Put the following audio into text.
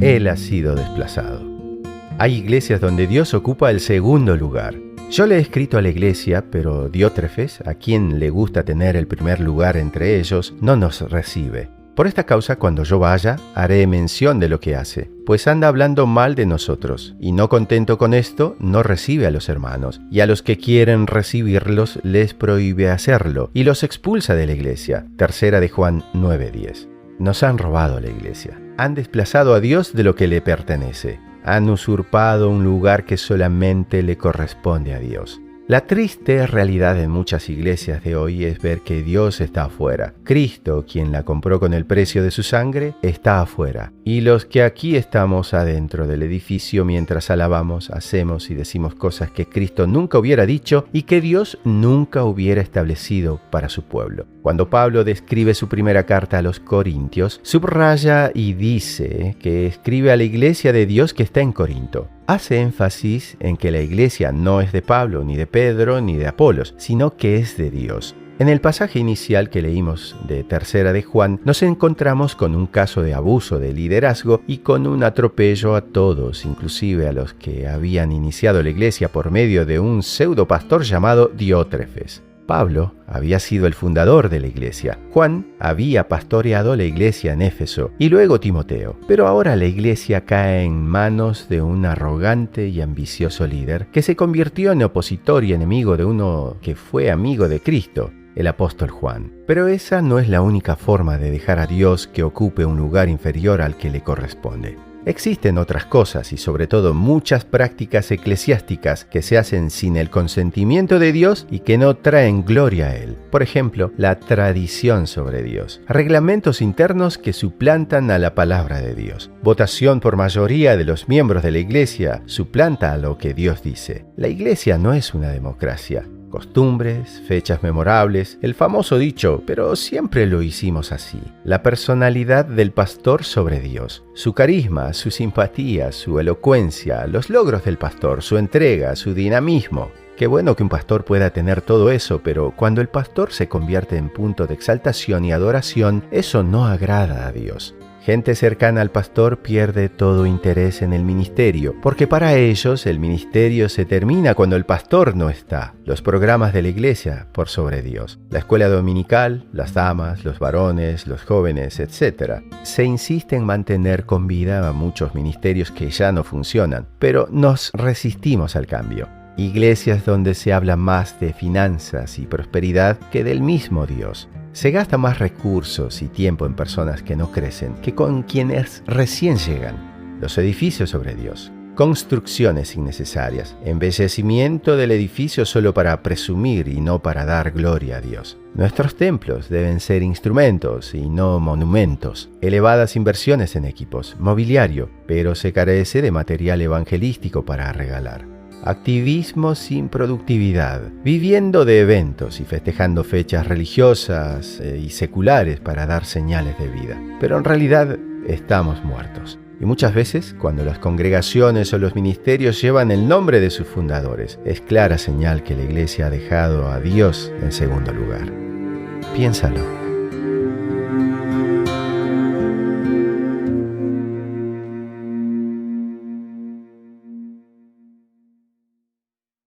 Él ha sido desplazado. Hay iglesias donde Dios ocupa el segundo lugar. Yo le he escrito a la iglesia, pero Diótrefes, a quien le gusta tener el primer lugar entre ellos, no nos recibe. Por esta causa, cuando yo vaya, haré mención de lo que hace, pues anda hablando mal de nosotros, y no contento con esto, no recibe a los hermanos, y a los que quieren recibirlos les prohíbe hacerlo, y los expulsa de la iglesia. Tercera de Juan 9:10. Nos han robado la iglesia, han desplazado a Dios de lo que le pertenece, han usurpado un lugar que solamente le corresponde a Dios. La triste realidad en muchas iglesias de hoy es ver que Dios está afuera. Cristo, quien la compró con el precio de su sangre, está afuera. Y los que aquí estamos adentro del edificio mientras alabamos, hacemos y decimos cosas que Cristo nunca hubiera dicho y que Dios nunca hubiera establecido para su pueblo. Cuando Pablo describe su primera carta a los Corintios, subraya y dice que escribe a la iglesia de Dios que está en Corinto. Hace énfasis en que la iglesia no es de Pablo, ni de Pedro, ni de Apolos, sino que es de Dios. En el pasaje inicial que leímos de Tercera de Juan, nos encontramos con un caso de abuso de liderazgo y con un atropello a todos, inclusive a los que habían iniciado la iglesia por medio de un pseudo pastor llamado Diótrefes. Pablo había sido el fundador de la iglesia. Juan había pastoreado la iglesia en Éfeso y luego Timoteo. Pero ahora la iglesia cae en manos de un arrogante y ambicioso líder que se convirtió en opositor y enemigo de uno que fue amigo de Cristo, el apóstol Juan. Pero esa no es la única forma de dejar a Dios que ocupe un lugar inferior al que le corresponde. Existen otras cosas y sobre todo muchas prácticas eclesiásticas que se hacen sin el consentimiento de Dios y que no traen gloria a Él. Por ejemplo, la tradición sobre Dios, reglamentos internos que suplantan a la palabra de Dios. Votación por mayoría de los miembros de la iglesia suplanta a lo que Dios dice. La iglesia no es una democracia. Costumbres, fechas memorables, el famoso dicho, pero siempre lo hicimos así. La personalidad del pastor sobre Dios, su carisma, su simpatía, su elocuencia, los logros del pastor, su entrega, su dinamismo. Qué bueno que un pastor pueda tener todo eso, pero cuando el pastor se convierte en punto de exaltación y adoración, eso no agrada a Dios. Gente cercana al pastor pierde todo interés en el ministerio, porque para ellos el ministerio se termina cuando el pastor no está. Los programas de la iglesia por sobre Dios, la escuela dominical, las damas, los varones, los jóvenes, etc. Se insiste en mantener con vida a muchos ministerios que ya no funcionan, pero nos resistimos al cambio. Iglesias donde se habla más de finanzas y prosperidad que del mismo Dios. Se gasta más recursos y tiempo en personas que no crecen que con quienes recién llegan. Los edificios sobre Dios. Construcciones innecesarias. Embellecimiento del edificio solo para presumir y no para dar gloria a Dios. Nuestros templos deben ser instrumentos y no monumentos. Elevadas inversiones en equipos, mobiliario, pero se carece de material evangelístico para regalar. Activismo sin productividad, viviendo de eventos y festejando fechas religiosas y seculares para dar señales de vida. Pero en realidad estamos muertos. Y muchas veces, cuando las congregaciones o los ministerios llevan el nombre de sus fundadores, es clara señal que la iglesia ha dejado a Dios en segundo lugar. Piénsalo.